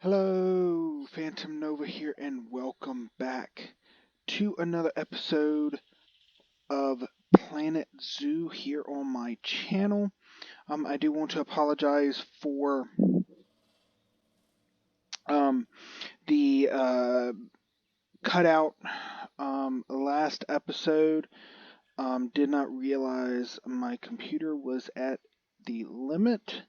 Hello, Phantom Nova here, and welcome back to another episode of Planet Zoo here on my channel. I do want to apologize for the cutout last episode. Did not realize my computer was at the limit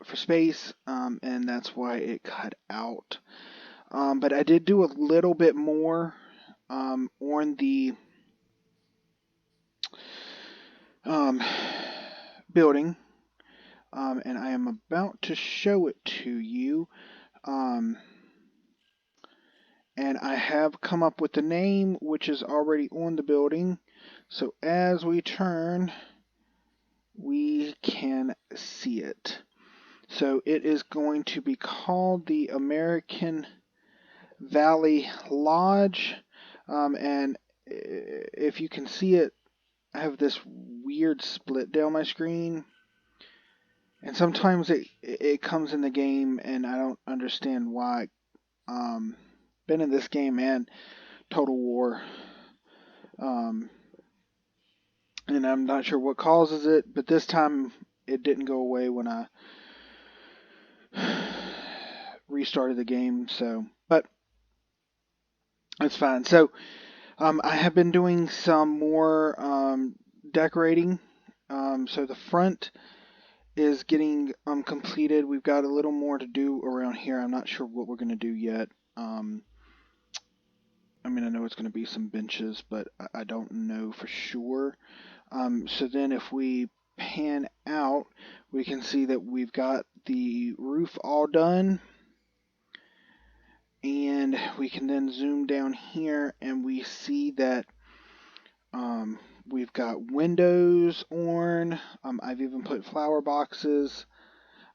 for space, and that's why it cut out. But I did do a little bit more on the um, building, and I am about to show it to you. Um, and I have come up with the name, which is already on the building. So as we turn, we can see it. So it is going to be called the American Valley Lodge. And if you can see it, I have this weird split down my screen. And sometimes it comes in the game and I don't understand why. Been in this game and Total War. And I'm not sure what causes it, but this time it didn't go away when I restarted the game, but it's fine. So I have been doing some more decorating. So the front is getting completed. We've got a little more to do around here. I'm not sure what we're going to do yet. I know it's going to be some benches, but I don't know for sure. So then if we pan out, we can see that we've got the roof all done. And we can then zoom down here and we see that we've got windows on. I've even put flower boxes.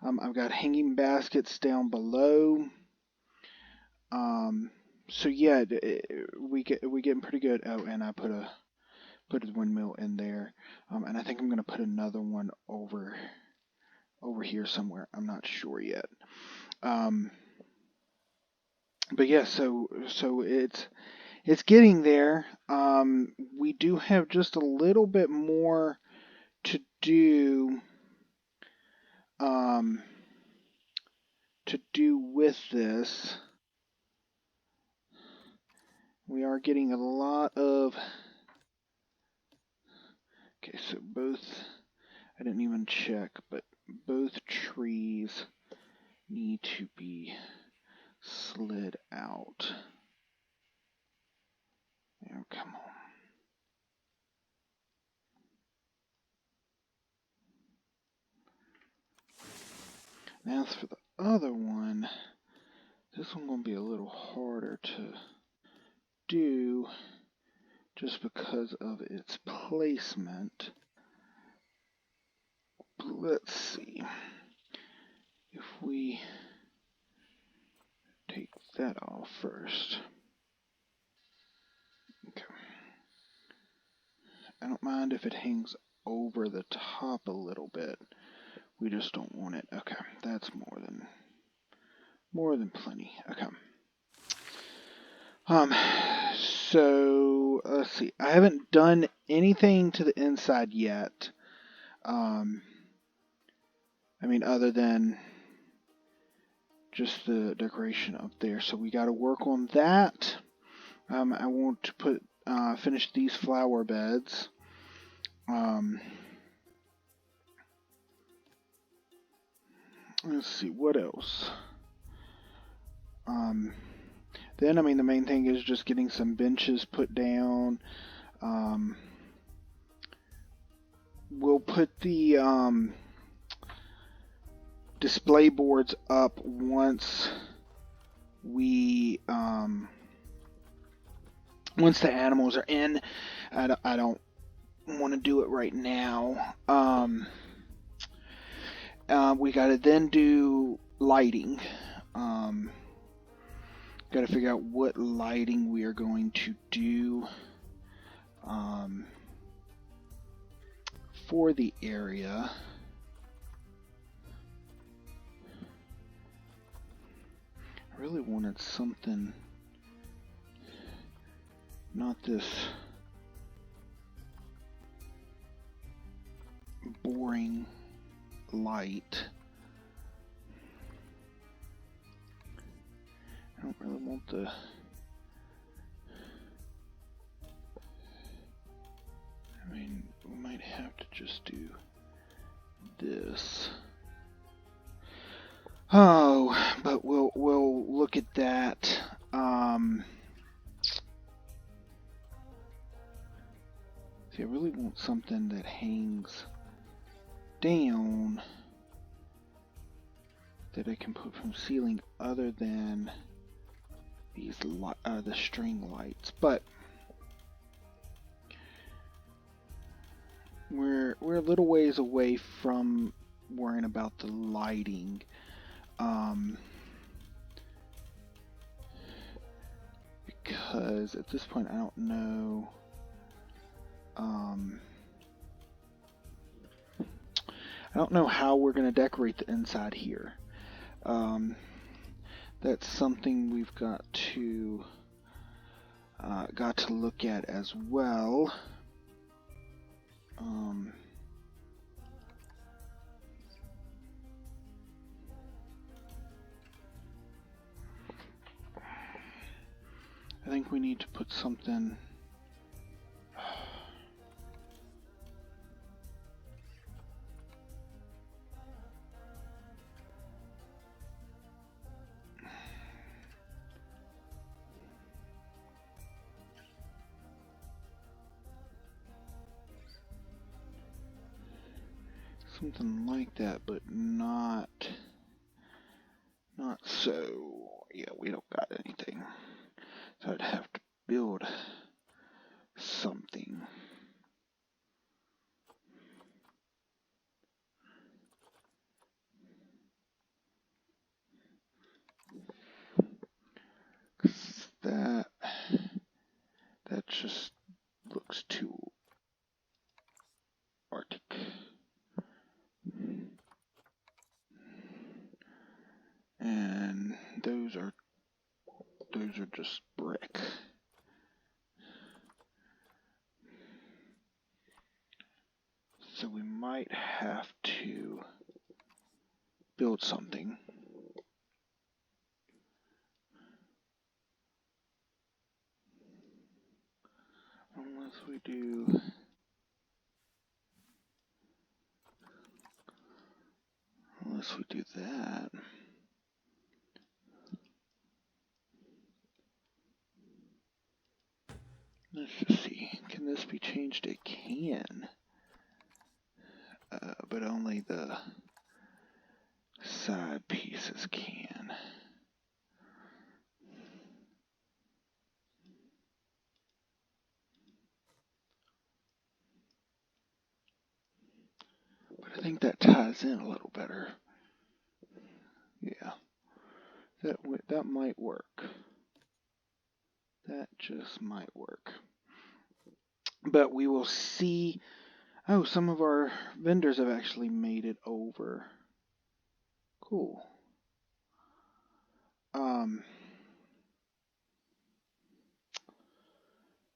I've got hanging baskets down below. So yeah, we're getting pretty good. Oh, and I put a windmill in there, and I think I'm gonna put another one over here somewhere. I'm not sure yet. But yeah, so it's getting there. We do have just a little bit more to do. With this. We are getting a lot of. Okay, so I didn't even check, but both trees need to be slid out. Oh, come on. Now as for the other one, this one's going to be a little harder to do just because of its placement. Let's see if we take that off first. Okay. I don't mind if it hangs over the top a little bit. We just don't want it. Okay, that's more than plenty. Okay. So let's see. I haven't done anything to the inside yet. Other than just the decoration up there. So we got to work on that. I want to finish these flower beds. Let's see, what else? Then, the main thing is just getting some benches put down. We'll put the display boards up once once the animals are in. I don't want to do it right now. We got to then do lighting. Got to figure out what lighting we are going to do for the area. really wanted something, not this boring light. I don't really want the... I mean, we might have to just do this. Oh, but we'll look at that. See, I really want something that hangs down that I can put from ceiling other than these the string lights. But we're a little ways away from worrying about the lighting. Because at this point I don't know. I don't know how we're going to decorate the inside here. That's something we've got to look at as well. I think we need to put something. Something like that, but not so. Yeah, we don't got anything. So I'd have to build something. That just looks too Arctic. And those are just brick. So we might have to build something. Unless we do that. Let's just see. Can this be changed? It can. But only the side pieces can. But I think that ties in a little better. Yeah. That might work. That just might work. But we will see. Oh, some of our vendors have actually made it over. Cool.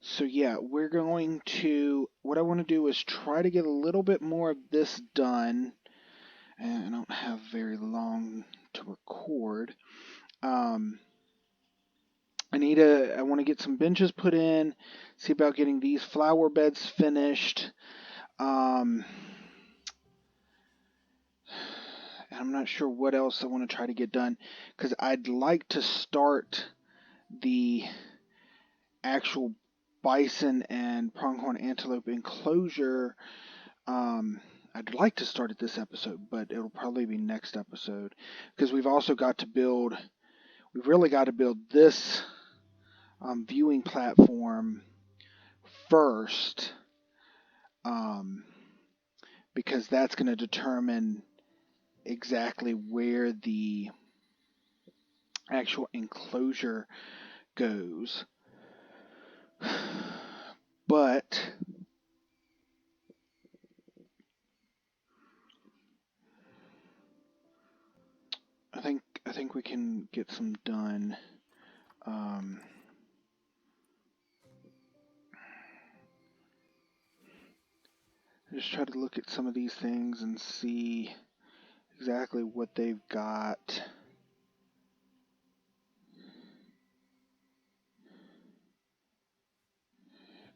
So yeah, we're going to, what I want to do is try to get a little bit more of this done. And I don't have very long to record. I want to get some benches put in, see about getting these flower beds finished. And I'm not sure what else I want to try to get done, because I'd like to start the actual bison and pronghorn antelope enclosure. I'd like to start at this episode, but it'll probably be next episode, because we've also got to build, we've really got to build this viewing platform first, because that's going to determine exactly where the actual enclosure goes. But I think we can get some done. Just try to look at some of these things and see exactly what they've got.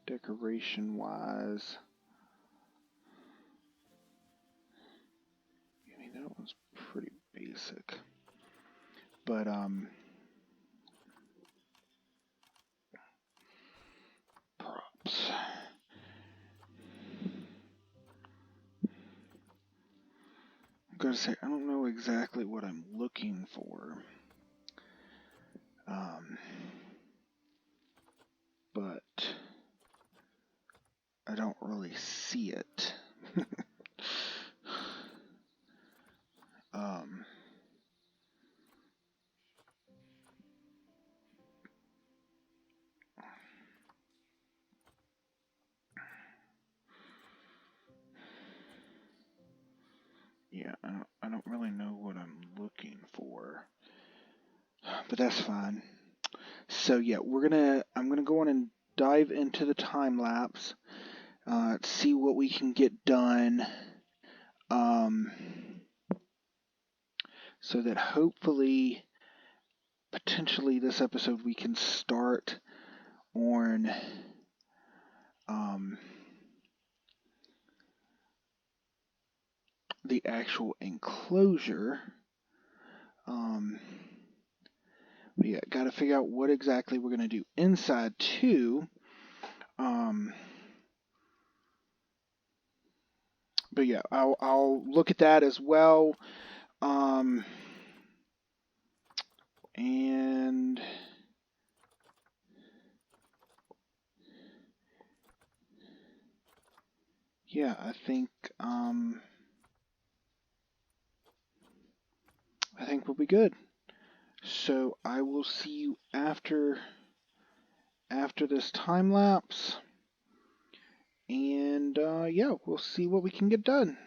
Decoration wise. I mean, that one's pretty basic. But props. I'm gonna say I don't know exactly what I'm looking for. But I don't really see it. Yeah, I don't really know what I'm looking for, but that's fine. So yeah, I'm gonna go on and dive into the time lapse, see what we can get done, so that hopefully, potentially this episode we can start on the actual enclosure. But yeah, got to figure out what exactly we're going to do inside too. But yeah, I'll look at that as well. And yeah, I think we'll be good. So I will see you after this time lapse, and yeah, we'll see what we can get done.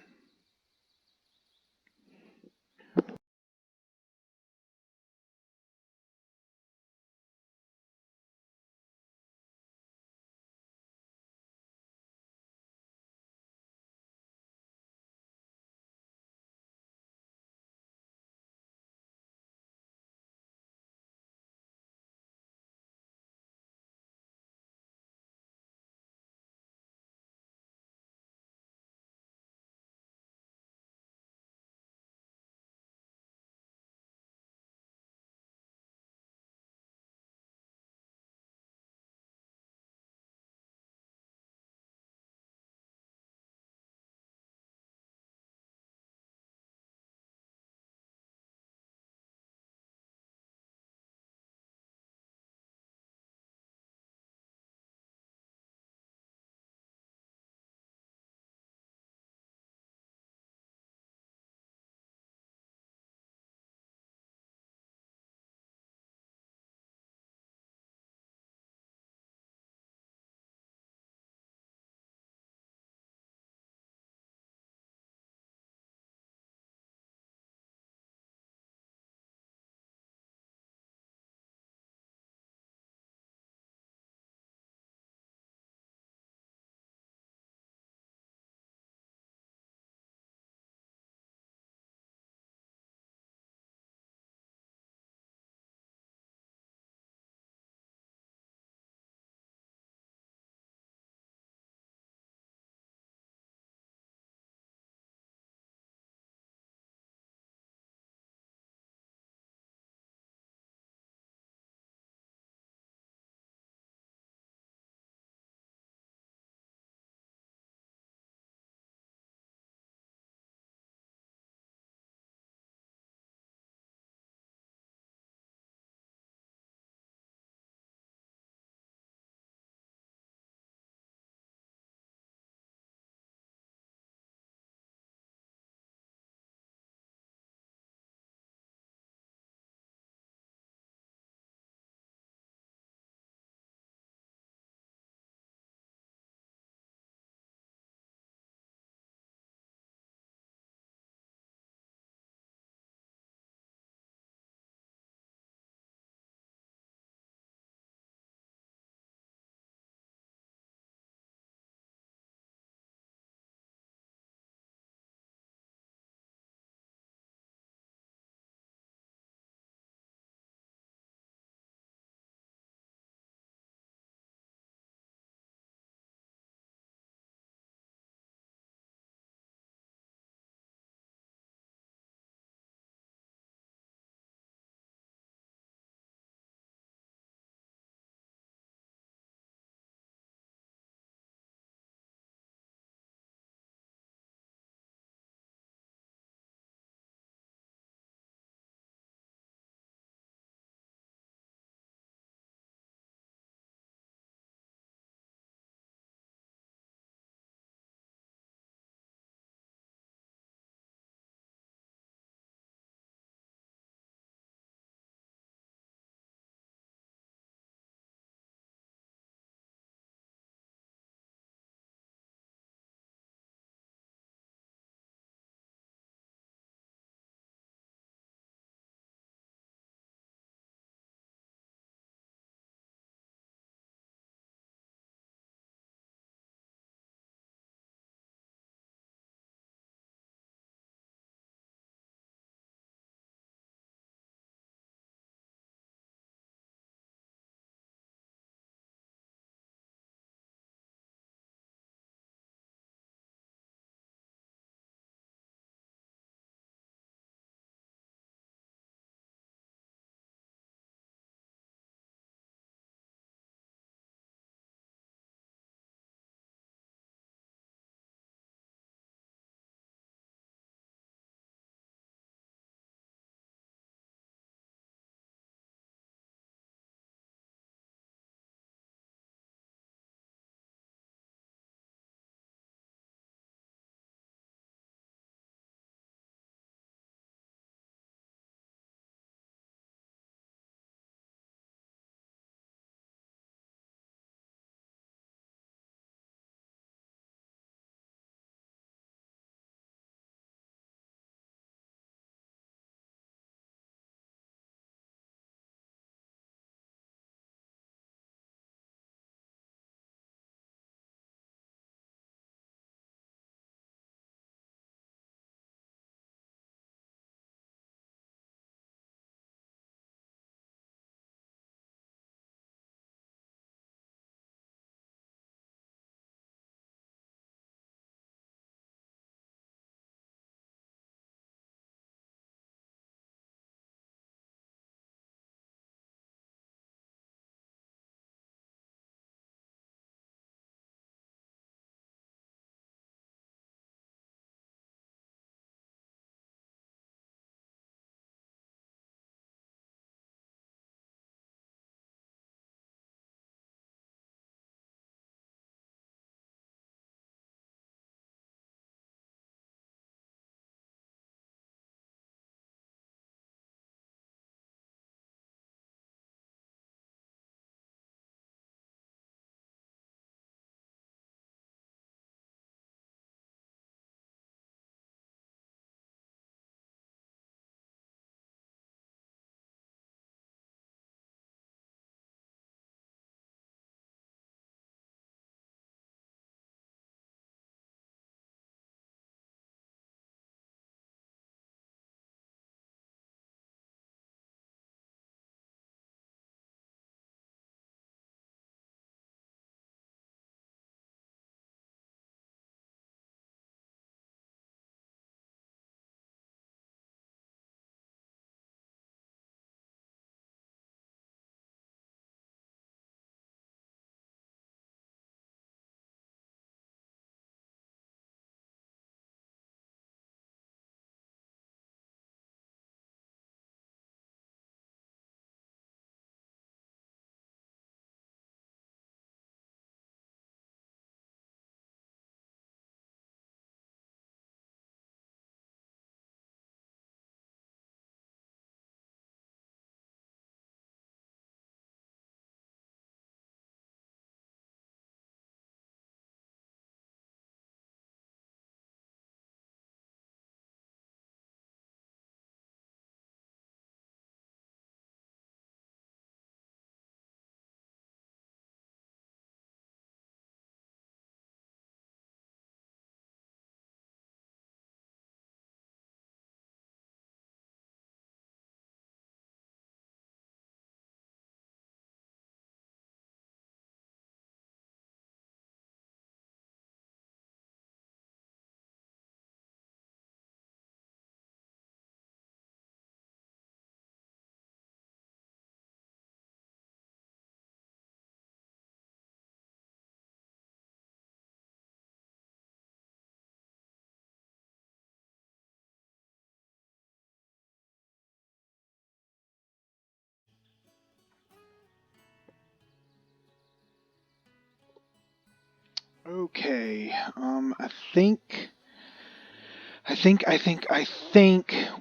Okay, I think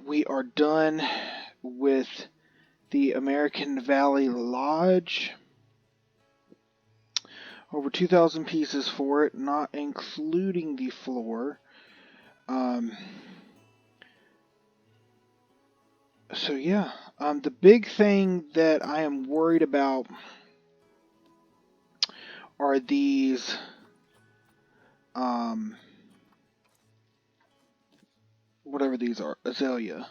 we are done with the American Valley Lodge. Over 2,000 pieces for it, not including the floor. So yeah, the big thing that I am worried about are these whatever these are, azalea.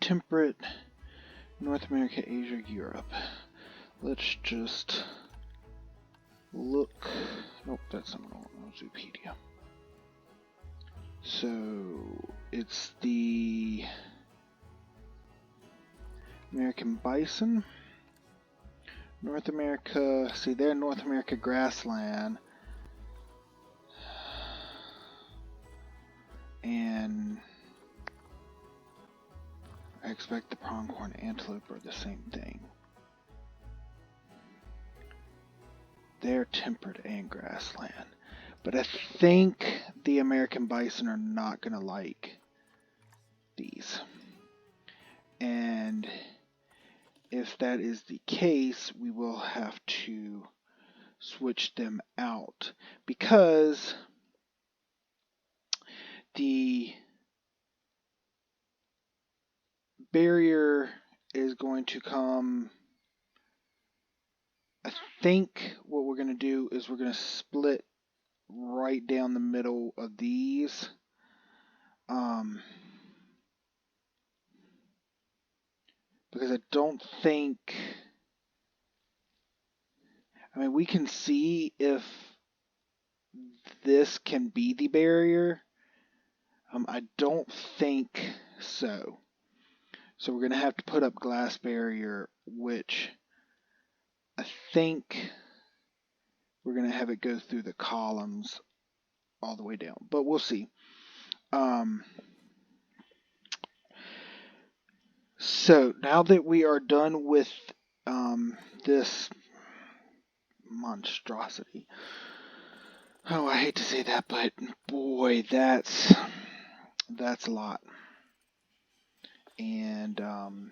Temperate, North America, Asia, Europe. Let's just look. Nope, that's not Zoopedia. So it's the American bison. North America, see there, North America grassland. And I expect the pronghorn antelope are the same thing. They're temperate and grassland. But I think the American bison are not going to like these. And if that is the case, we will have to switch them out because the barrier is going to come. I think what we're going to do is we're going to split right down the middle of these. Because I don't think, I mean, we can see if this can be the barrier. I don't think so. So we're going to have to put up glass barrier, which I think we're going to have it go through the columns all the way down. But we'll see. So now that we are done with this monstrosity. Oh, I hate to say that, but boy, that's a lot. And I'm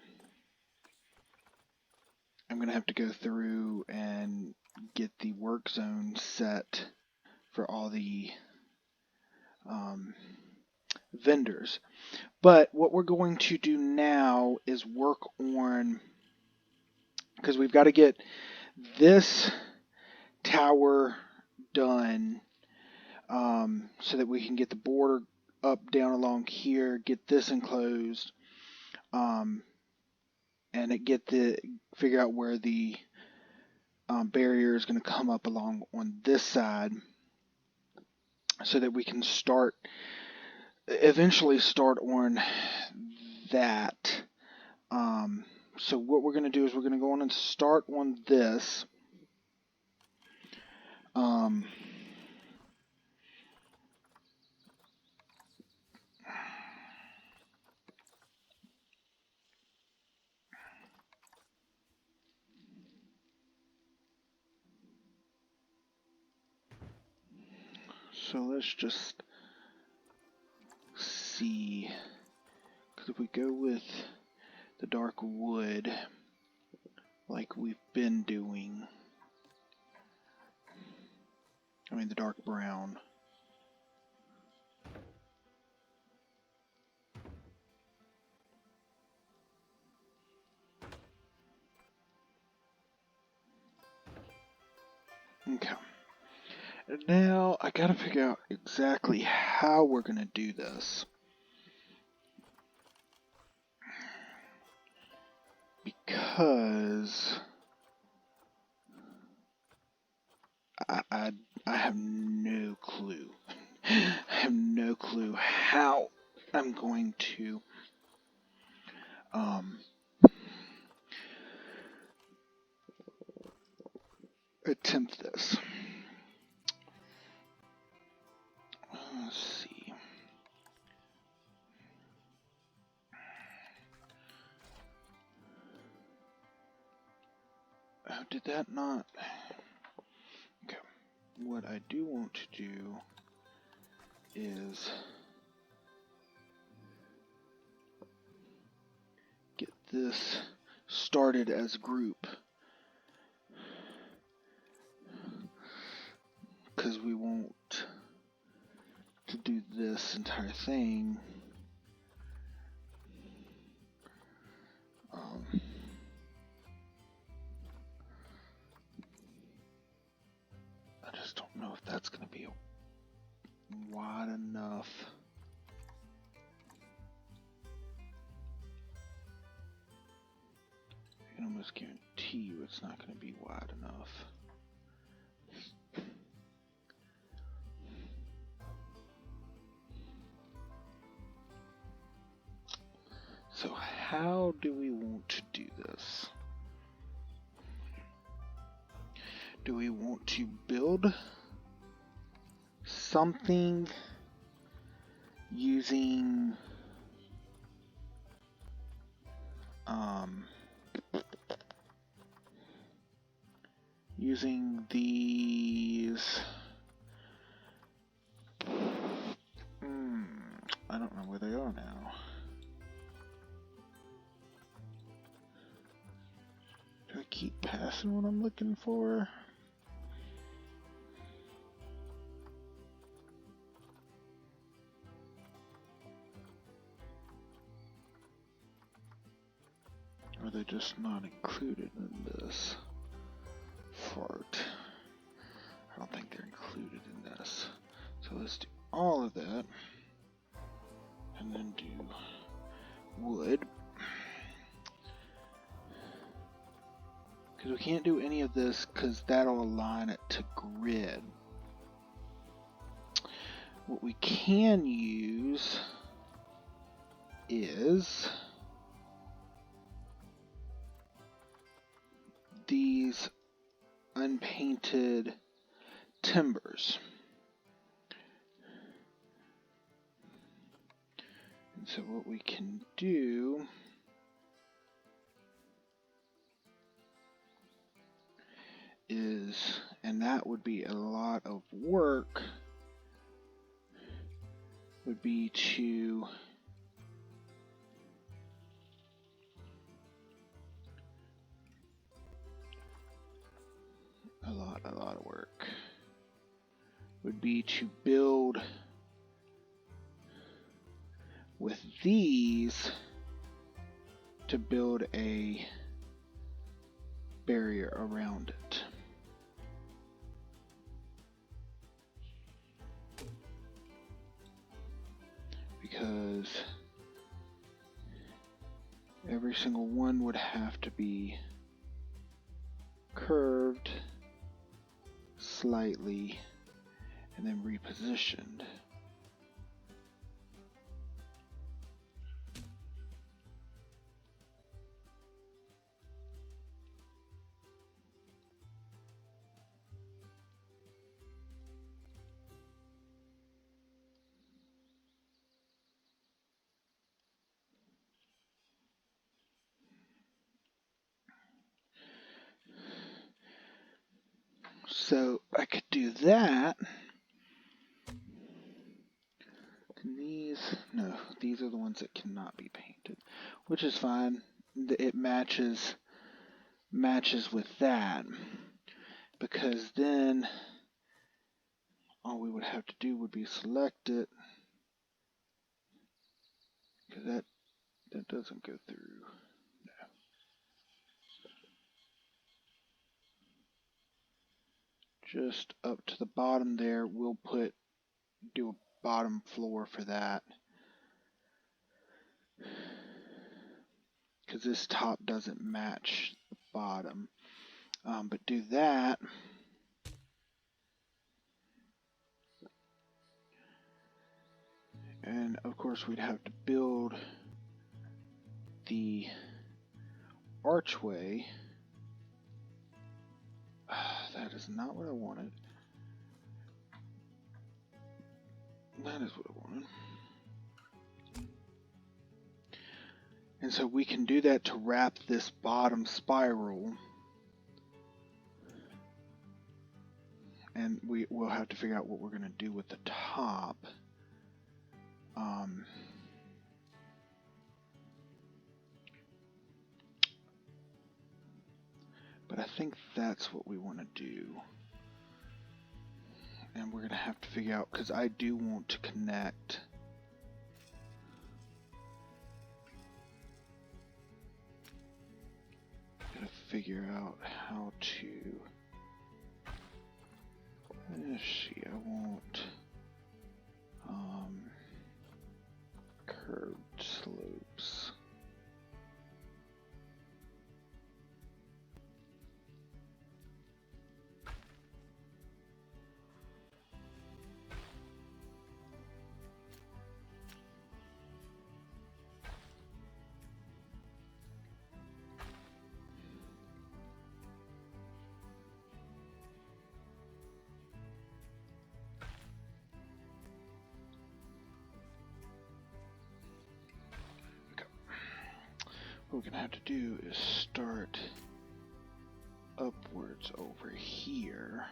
going to have to go through and get the work zone set for all the vendors. But what we're going to do now is work on, because we've got to get this tower done so that we can get the border up, down along here, get this enclosed, and figure out where the barrier is going to come up along on this side, so that we can eventually start on that. So what we're going to do is we're going to go on and start on this. So let's just see, because if we go with the dark wood like we've been doing, I mean the dark brown, okay. And now I gotta figure out exactly how we're gonna do this, because I have no clue. I have no clue how I'm going to attempt this. Let's see. Oh, did that not? Okay. what I do want to do is get this started as a group, because we want to do this entire thing I just don't know if that's going to be wide enough. I can almost guarantee you it's not going to be wide enough. So how do we want to do this? Do we want to build something using these I don't know where they are now. Do I keep passing what I'm looking for? Or are they just not included in this part? I don't think they're included in this. So let's do all of that. And then do wood. Because we can't do any of this because that'll align it to grid. What we can use is these unpainted timbers. And so what we can do is, and that would be a lot of work, would be to a lot of work would be to build with these to build a barrier around it. Because every single one would have to be curved slightly and then repositioned. So I could do that. No, these are the ones that cannot be painted, which is fine. It matches with that, because then all we would have to do would be select it, because that doesn't go through. No. Just up to the bottom there, we'll do a bottom floor for that, because this top doesn't match the bottom. But do that. And of course we'd have to build the archway. That is not what I wanted. That is what I wanted. And so we can do that to wrap this bottom spiral. and we'll have to figure out what we're going to do with the top. But I think that's what we want to do. And we're going to have to figure out, because I do want to connect. Got to figure out how to. Let's see, I want curved slopes. What we're going to have to do is start upwards over here.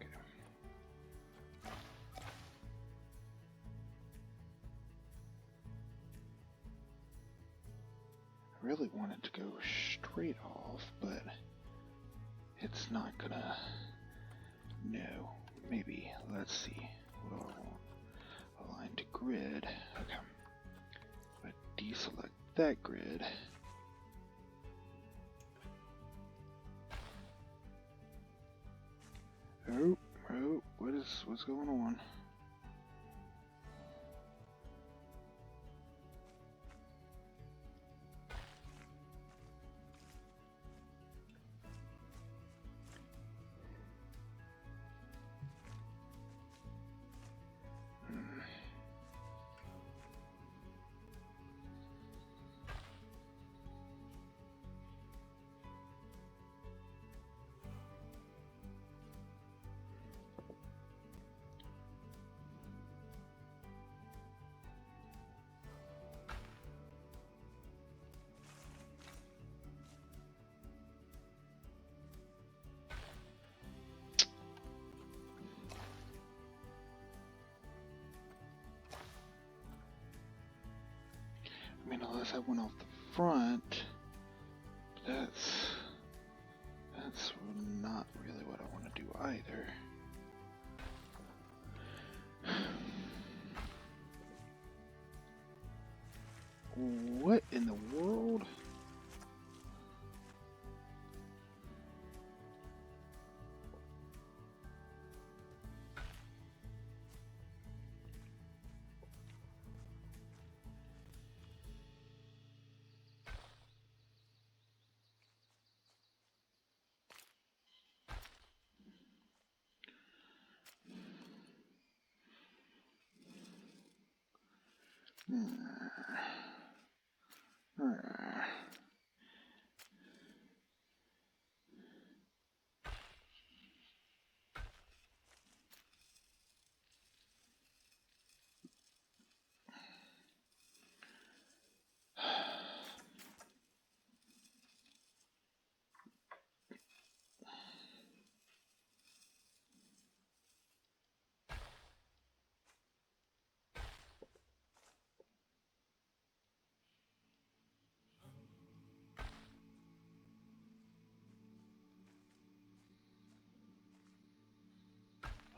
Okay. I really want it to go straight off, but it's not gonna. No, maybe. Let's see. What do I want? Align to grid. Okay. Deselect that grid. Oh, what's going on? I mean, unless I went off the front, that's not really what I want to do either. What in the world?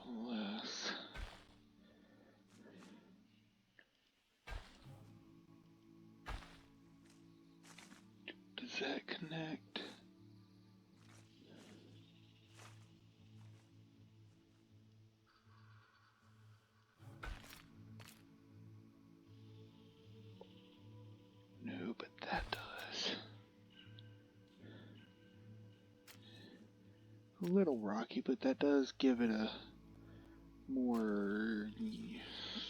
Unless does that connect? No, but that does. A little rocky, but that does give it a more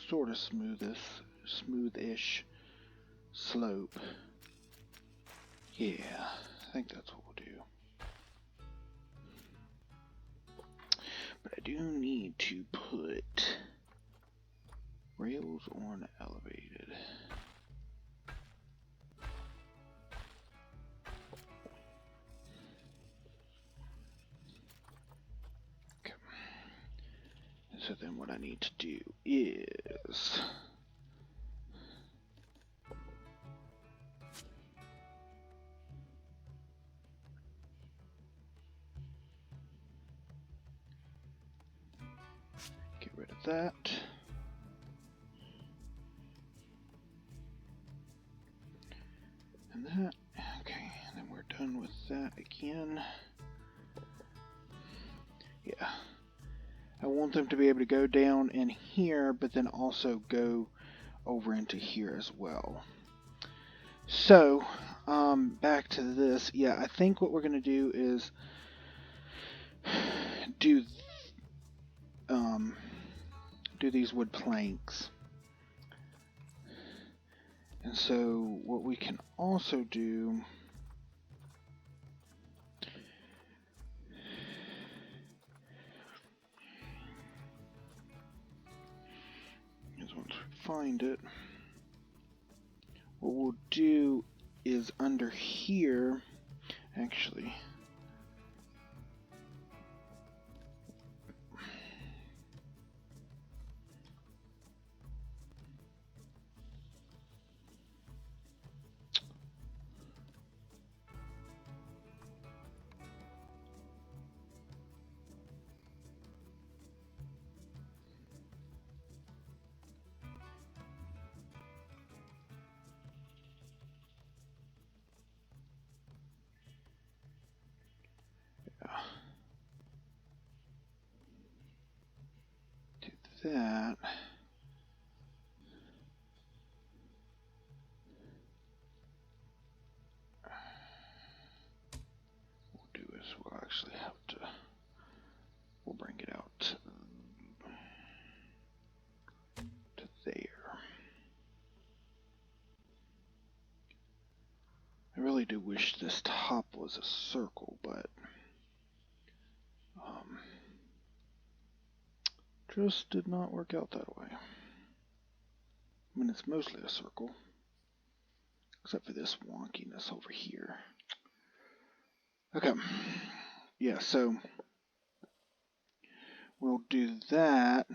sort of smoothish slope. Yeah, I think that's what we'll do. But I do need to put rails on elevated. then what I need to do is get rid of that. And that. Okay, and then we're done with that again. Yeah. I want them to be able to go down in here, but then also go over into here as well. So, back to this. Yeah, I think what we're going to do is do these wood planks. And so what we can also do is, once we find it, what we'll do is under here, actually, do that. We'll do is we'll actually have to, we'll bring it out to there. I really do wish this top was a circle, but just did not work out that way. I mean, it's mostly a circle, except for this wonkiness over here. Okay, yeah, so we'll do that,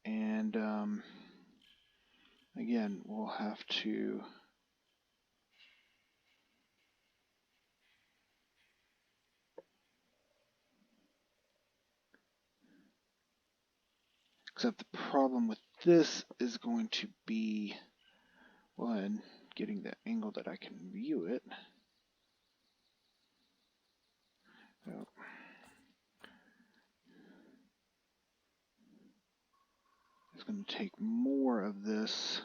and again, we'll have to except the problem with this is going to be, one, getting the angle that I can view it. So, it's going to take more of this.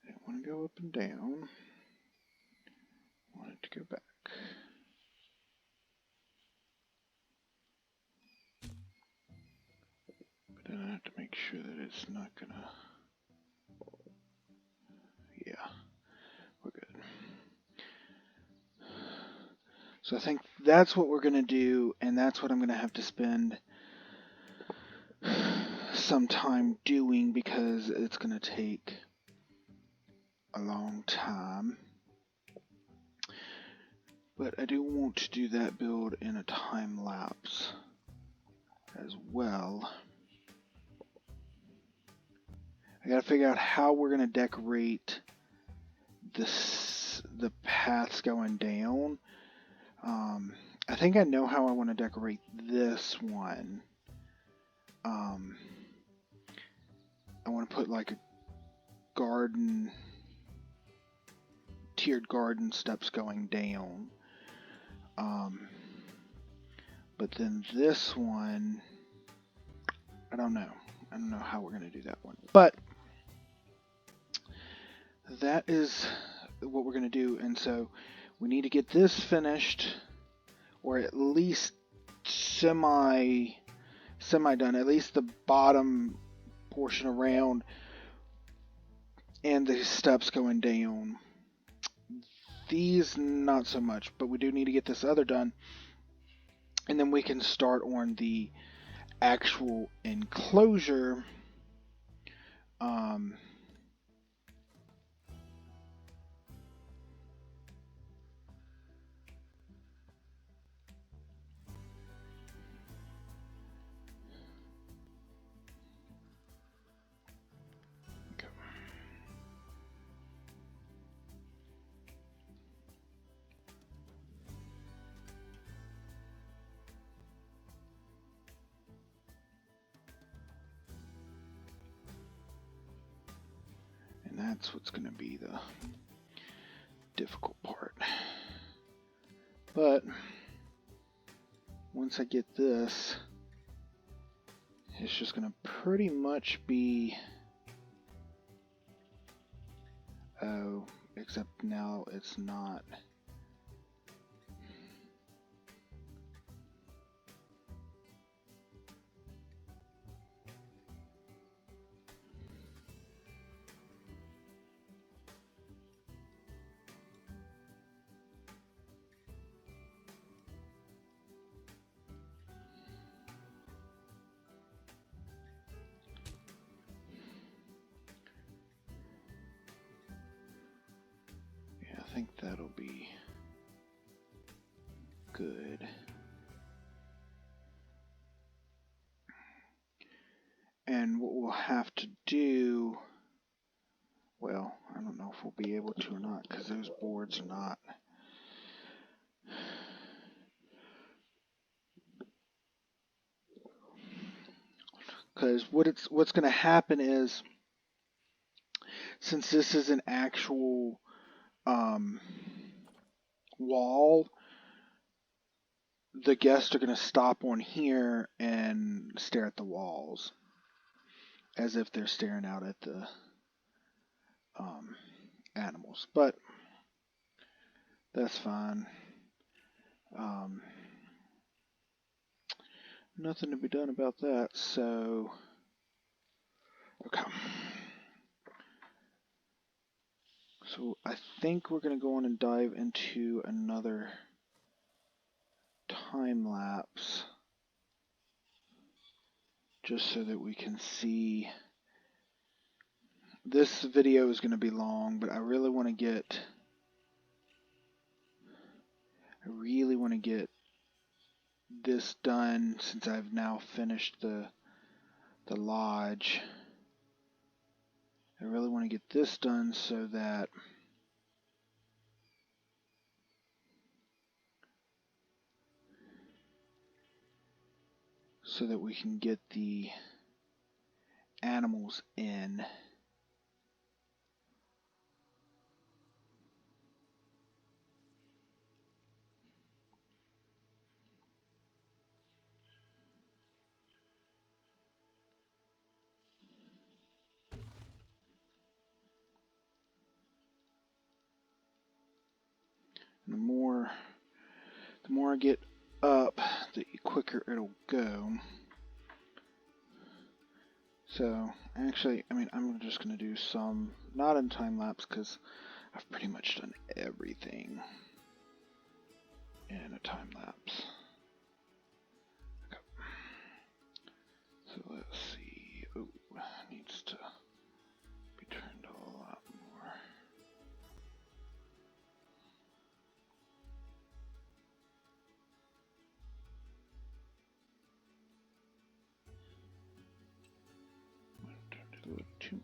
I don't want to go up and down. I want it to go back. But then I have to make sure that it's not going to... Yeah, we're good. So I think that's what we're going to do, and that's what I'm going to have to spend some time doing because it's going to take a long time. But I do want to do that build in a time lapse as well. I got to figure out how we're going to decorate the paths going down. I think I know how I want to decorate this one. I want to put like a garden, tiered garden steps going down. But then this one, I don't know. I don't know how we're going to do that one. But that is what we're going to do. And so we need to get this finished, or at least semi done. At least the bottom portion around and the steps going down. These not so much, but we do need to get this other done. And then we can start on the actual enclosure. And that's what's going to be the difficult part. But once I get this, it's just going to pretty much be... Oh, except now it's not. I think that'll be good. And what we'll have to do, well, I don't know if we'll be able to or not, because those boards are not. Because what's going to happen is, since this is an actual wall, the guests are going to stop on here and stare at the walls as if they're staring out at the animals. But that's fine. Nothing to be done about that. So, okay. So I think we're going to go on and dive into another time lapse, just so that we can see. This video is going to be long, but I really want to get this done since I've now finished the lodge. I really want to get this done so that we can get the animals in. And the more I get up, the quicker it'll go. So, actually, I'm just going to do some, not in time lapse, because I've pretty much done everything in a time lapse. Okay. So let's see. Oh, needs to be turned a lot more. Turned it a little too much.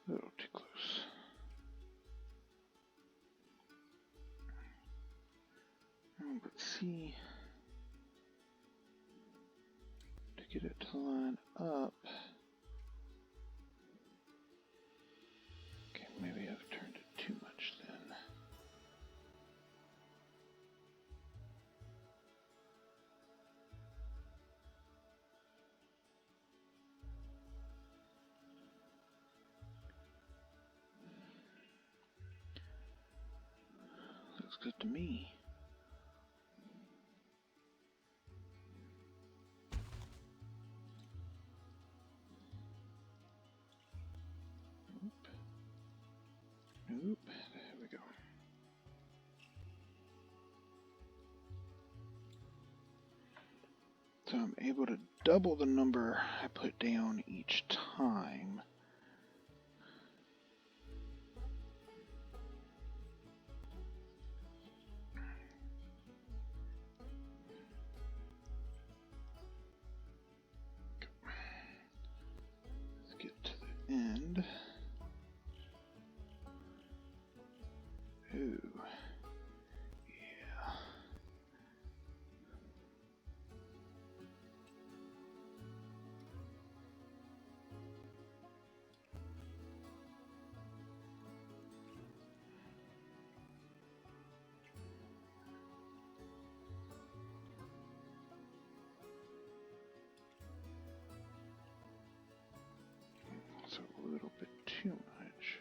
A little too close. But see, to get it to line up. Okay, maybe I've turned it too much then. good to me. Nope. There we go. So I'm able to double the number I put down each time. Let's get to the end. Ooh. Yeah. It's a little bit too much.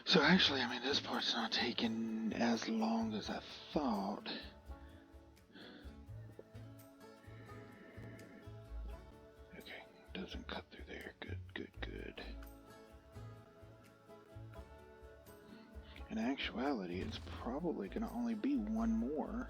So actually, I mean, this part's not taking as long as I thought. Okay, doesn't cut through there. Good, good, good. In actuality, it's probably going to only be one more.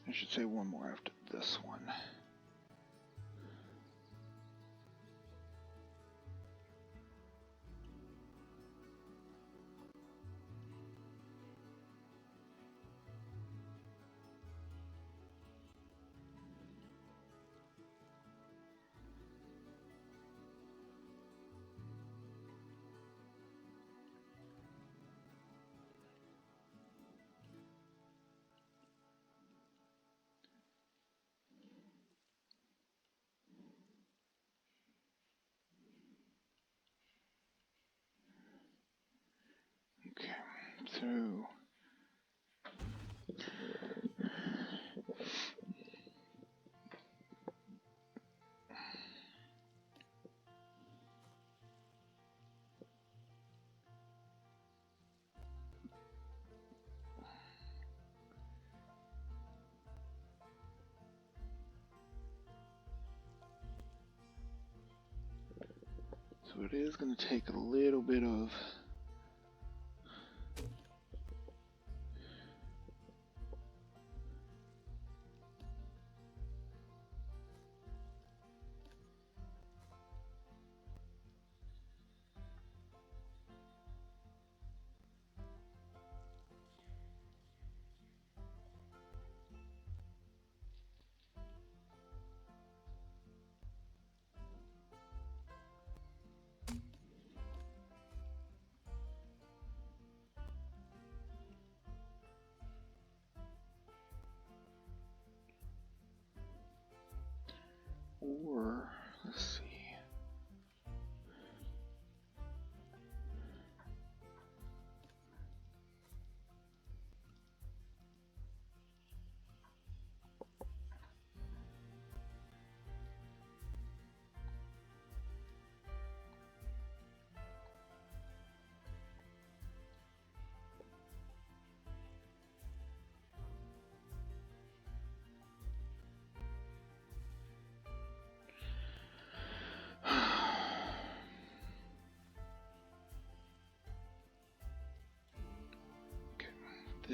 I should say one more after this one. Okay, so it is going to take a little bit of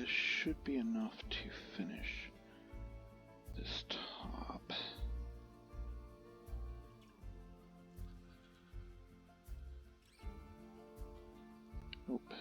this should be enough to finish this top. Nope.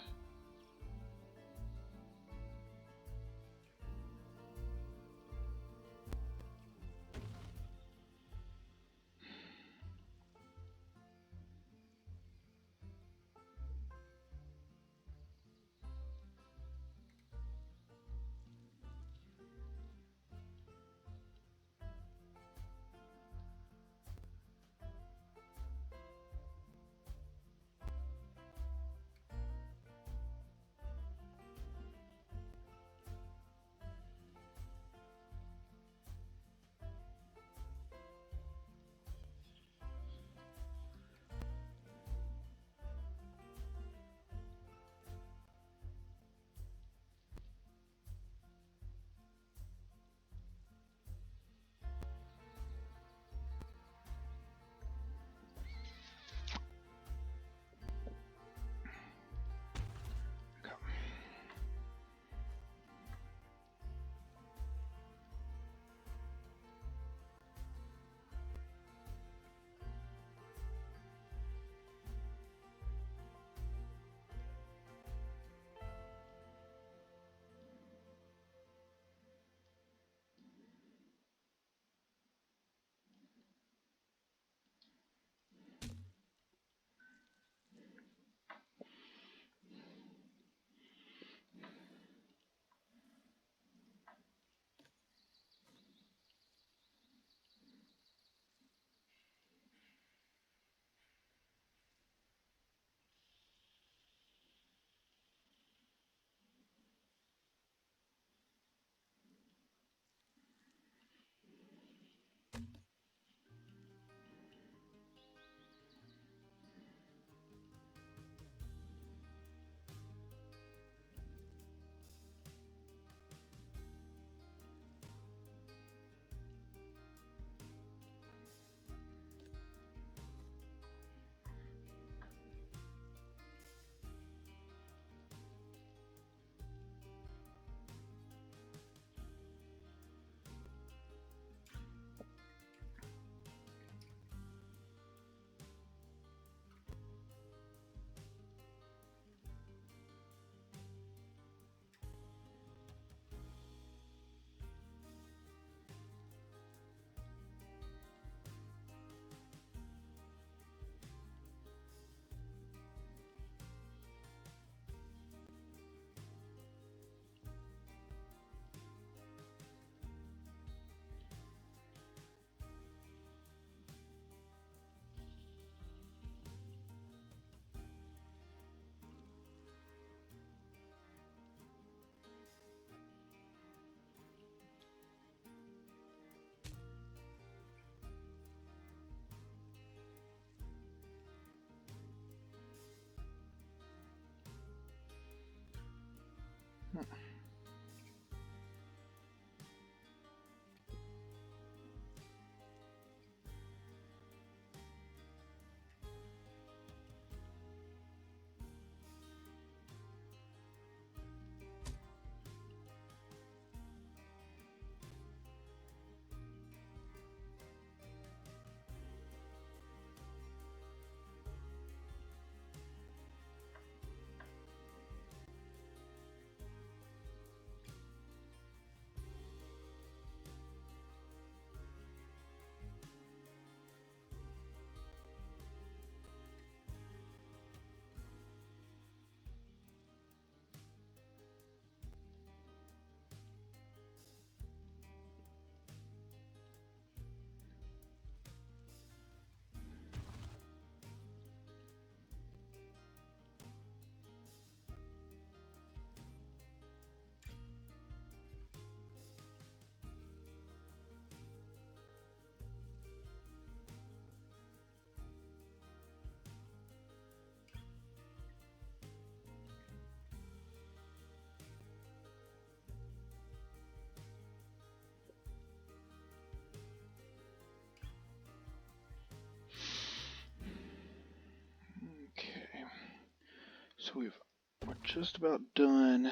So we're just about done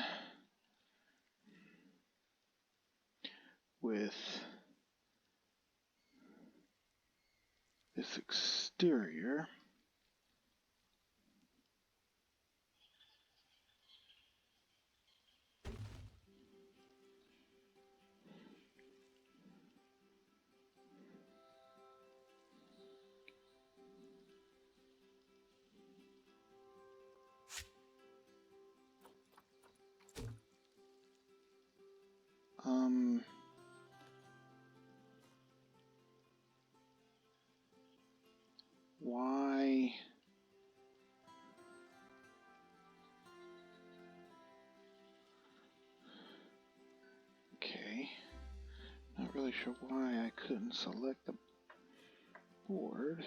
with this exterior. Why? Okay. Not really sure why I couldn't select the board.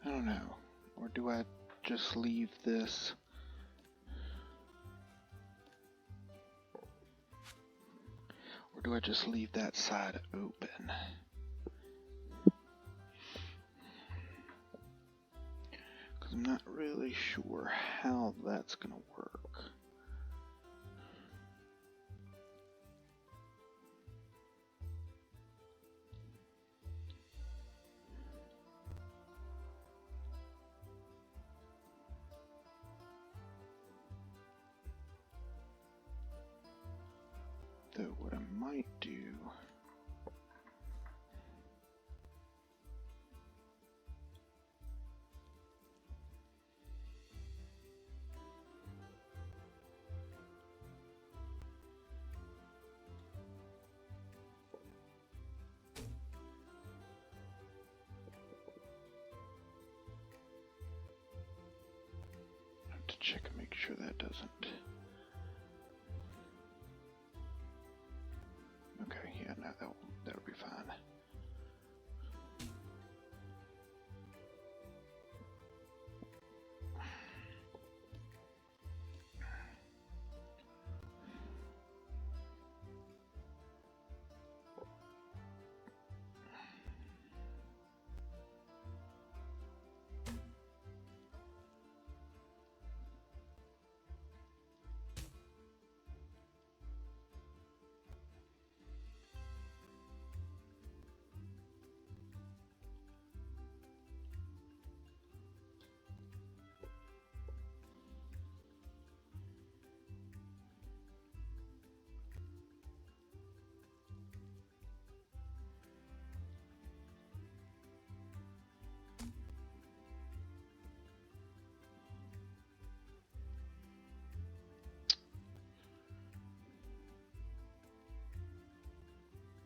I don't know. Or do I just leave this? Or do I just leave that side open? Because I'm not really sure how that's going to work. Though what I might do have to check and make sure that doesn't. Okay, yeah, no, that'll be fine.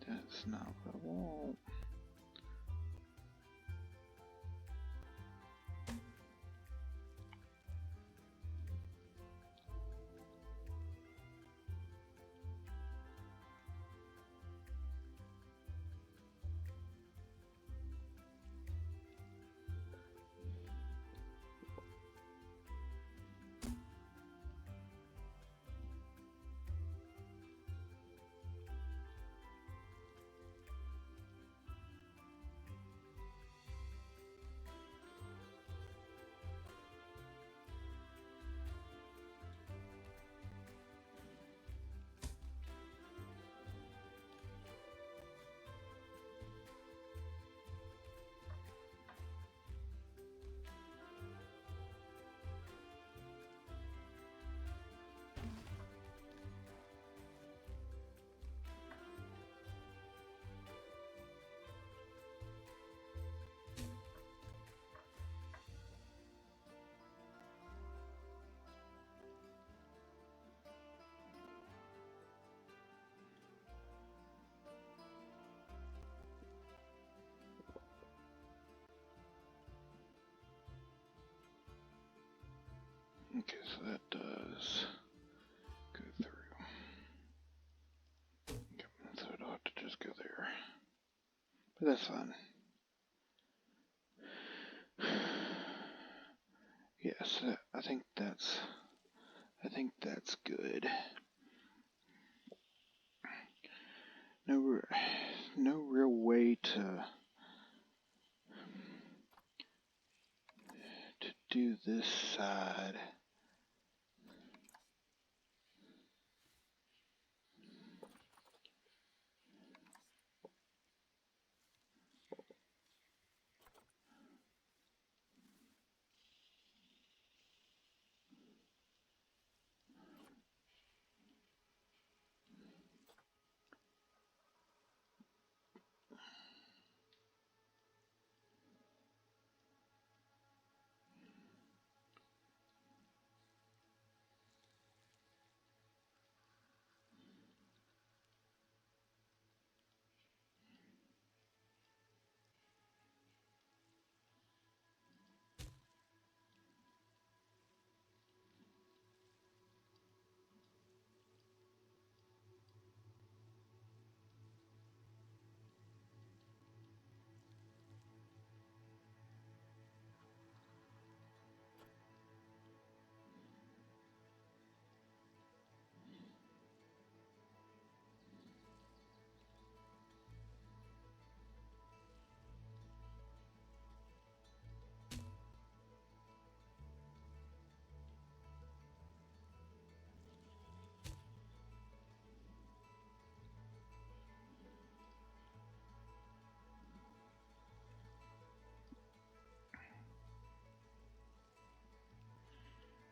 That's not what I want. Okay, so that does go through. Okay, so it ought to just go there. But that's fine. Yes, I think that's good. No real way to do this side.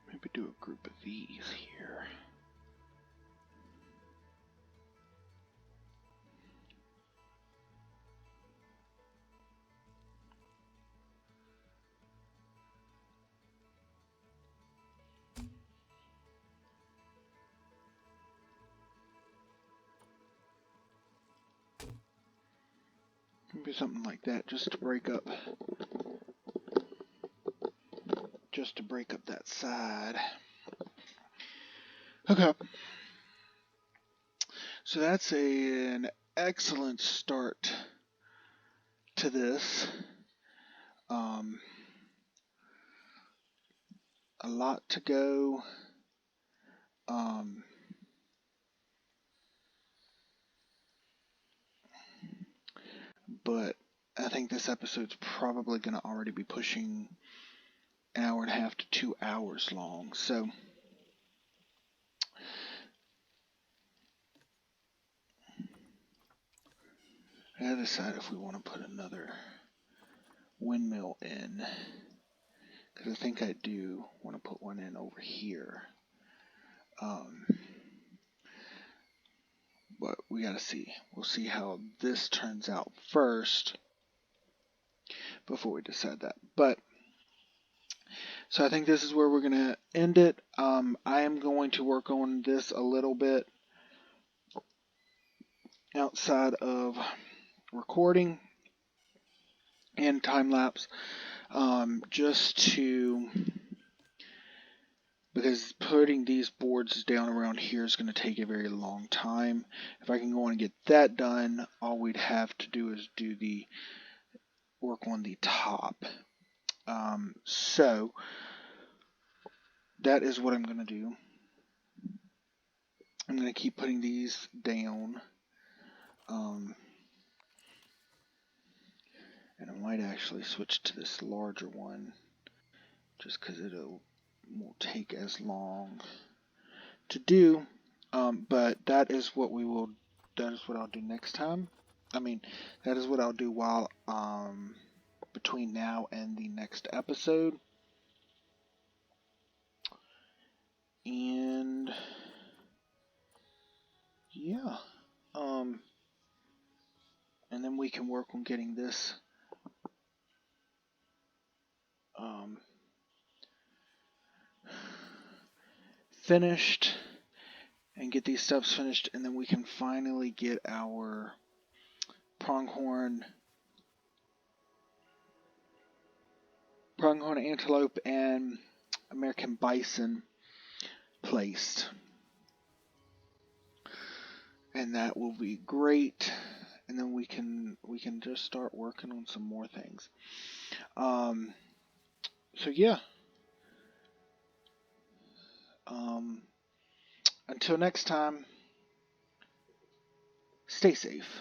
Maybe do a group of these here. Maybe something like that, just to break up that side. Okay. So that's an excellent start to this. A lot to go. But I think this episode's probably going to already be pushing an hour and a half to 2 hours long. So I gotta decide if we want to put another windmill in, because I think I do want to put one in over here. But we gotta see. We'll see how this turns out first before we decide that. But so I think this is where we're gonna end it. I am going to work on this a little bit outside of recording and time lapse, just to, because putting these boards down around here is going to take a very long time. If I can go on and get that done, all we'd have to do is do the work on the top. So that is what I'm going to do. I'm going to keep putting these down. And I might actually switch to this larger one, just because it won't take as long to do. But that is what I'll do next time. I mean, that is what I'll do while between now and the next episode. And yeah, and then we can work on getting this finished and get these steps finished, and then we can finally get our pronghorn antelope and American bison placed, and that will be great. And then we can just start working on some more things. So yeah, Until next time, stay safe.